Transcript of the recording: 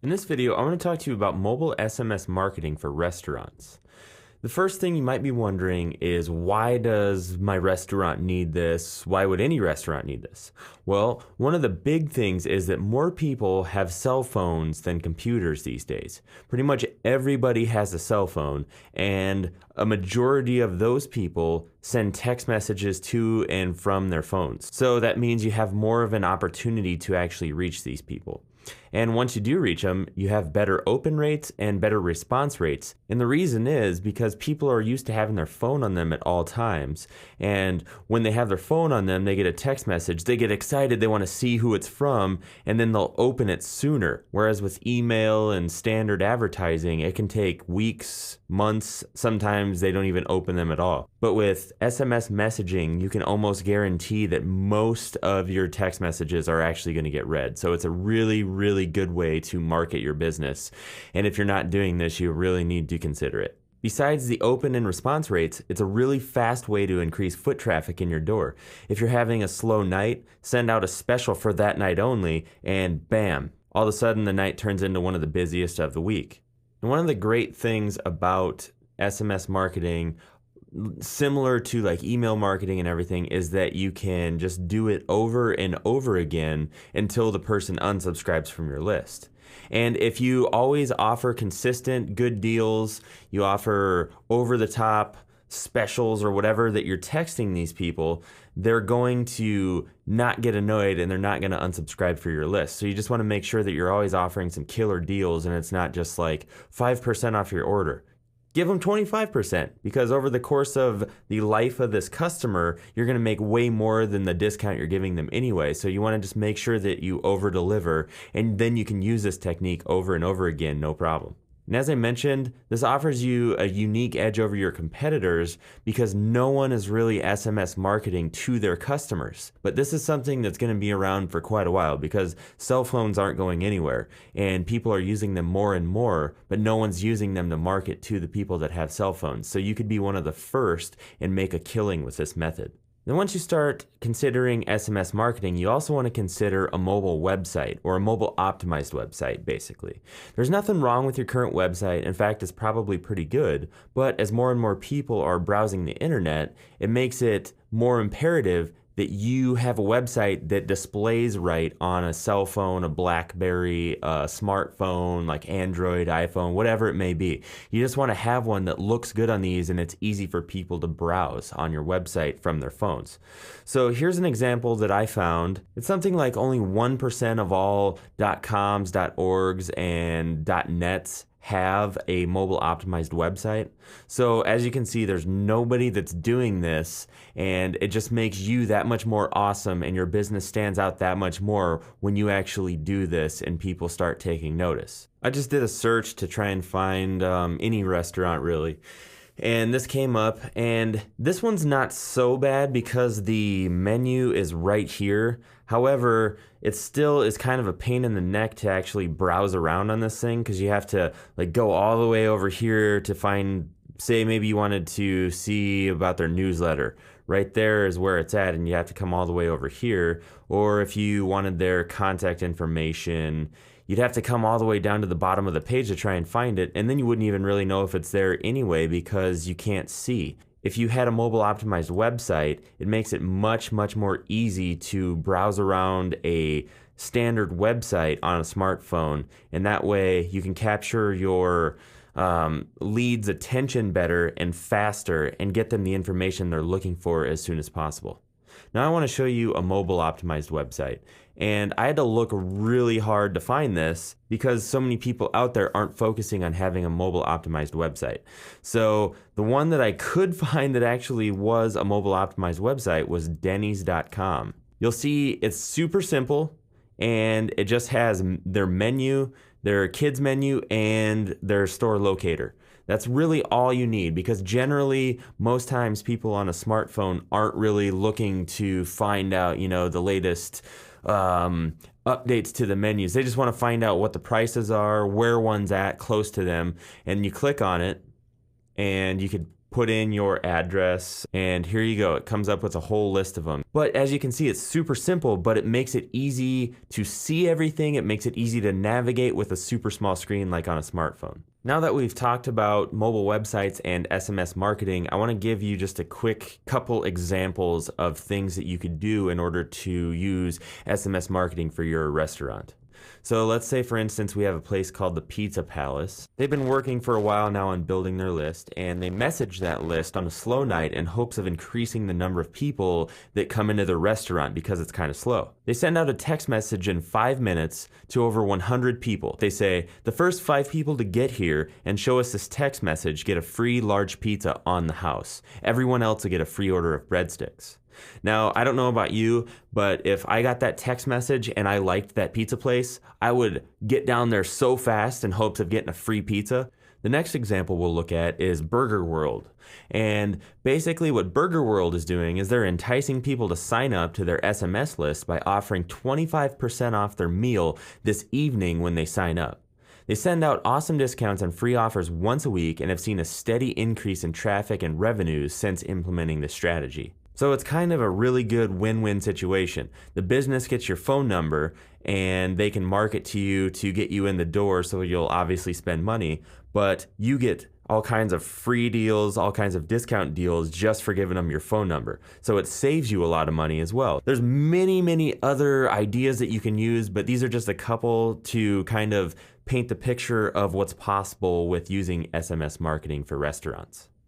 In this video, I want to talk to you about mobile SMS marketing for restaurants. The first thing you might be wondering is, why does my restaurant need this? Why would any restaurant need this? Well, one of the big things is that more people have cell phones than computers these days. Pretty much everybody has a cell phone, and a majority of those people send text messages to and from their phones. So that means you have more of an opportunity to actually reach these people. And once you do reach them, you have better open rates and better response rates. And the reason is because people are used to having their phone on them at all times. And when they have their phone on them, they get a text message, they get excited, they want to see who it's from, and then they'll open it sooner. Whereas with email and standard advertising, it can take weeks, months, sometimes they don't even open them at all. But with SMS messaging, you can almost guarantee that most of your text messages are actually going to get read. So it's a really good way to market your business. And if you're not doing this, you really need to consider it. Besides the open and response rates, it's a really fast way to increase foot traffic in your door. If you're having a slow night, send out a special for that night only, and bam, all of a sudden the night turns into one of the busiest of the week. And one of the great things about SMS marketing, similar to like email marketing and everything, is that you can just do it over and over again until the person unsubscribes from your list. And if you always offer consistent good deals, you offer over the top specials or whatever that you're texting these people, they're going to not get annoyed and they're not going to unsubscribe for your list. So you just want to make sure that you're always offering some killer deals, and it's not just like 5% off your order. Give them 25%, because over the course of the life of this customer, you're going to make way more than the discount you're giving them anyway. So you want to just make sure that you over deliver, and then you can use this technique over and over again, no problem. And as I mentioned, this offers you a unique edge over your competitors because no one is really SMS marketing to their customers. But this is something that's going to be around for quite a while because cell phones aren't going anywhere and people are using them more and more, but no one's using them to market to the people that have cell phones. So you could be one of the first and make a killing with this method. Then once you start considering SMS marketing, you also want to consider a mobile website, or a mobile optimized website, basically. There's nothing wrong with your current website. In fact, it's probably pretty good. But as more and more people are browsing the internet, it makes it more imperative that you have a website that displays right on a cell phone, a BlackBerry, a smartphone like Android, iPhone, whatever it may be. You just want to have one that looks good on these and it's easy for people to browse on your website from their phones. So here's an example that I found. It's something like only 1% of all .coms, .orgs, and .nets have a mobile optimized website. So as you can see, there's nobody that's doing this, and it just makes you that much more awesome, and your business stands out that much more when you actually do this and people start taking notice. I just did a search to try and find any restaurant really, and this came up, and this one's not so bad because the menu is right here. However, it still is kind of a pain in the neck to actually browse around on this thing because you have to like go all the way over here to find, say maybe you wanted to see about their newsletter. Right there is where it's at, and you have to come all the way over here. Or if you wanted their contact information, you'd have to come all the way down to the bottom of the page to try and find it, and then you wouldn't even really know if it's there anyway because you can't see. If you had a mobile optimized website, it makes it much more easy to browse around a standard website on a smartphone, and that way you can capture your leads' attention better and faster and get them the information they're looking for as soon as possible. Now I want to show you a mobile optimized website, and I had to look really hard to find this because so many people out there aren't focusing on having a mobile optimized website. So the one that I could find that actually was a mobile optimized website was Denny's.com. You'll see it's super simple, and it just has their menu, their kids menu, and their store locator. That's really all you need, because generally most times people on a smartphone aren't really looking to find out, the latest updates to the menus. They just want to find out what the prices are, where one's at close to them, and you click on it and you could put in your address, and here you go. It comes up with a whole list of them. But as you can see, it's super simple, but it makes it easy to see everything. It makes it easy to navigate with a super small screen like on a smartphone. Now that we've talked about mobile websites and SMS marketing, I want to give you just a quick couple examples of things that you could do in order to use SMS marketing for your restaurant. So let's say, for instance, we have a place called the Pizza Palace. They've been working for a while now on building their list, and they message that list on a slow night in hopes of increasing the number of people that come into their restaurant because it's kind of slow. They send out a text message in 5 minutes to over 100 people. They say, the first 5 people to get here and show us this text message get a free large pizza on the house. Everyone else will get a free order of breadsticks. Now, I don't know about you, but if I got that text message and I liked that pizza place, I would get down there so fast in hopes of getting a free pizza. The next example we'll look at is Burger World. And basically what Burger World is doing is they're enticing people to sign up to their SMS list by offering 25% off their meal this evening when they sign up. They send out awesome discounts and free offers once a week and have seen a steady increase in traffic and revenues since implementing this strategy. So it's kind of a really good win-win situation. The business gets your phone number and they can market to you to get you in the door, so you'll obviously spend money, but you get all kinds of free deals, all kinds of discount deals just for giving them your phone number. So it saves you a lot of money as well. There's many other ideas that you can use, but these are just a couple to kind of paint the picture of what's possible with using SMS marketing for restaurants.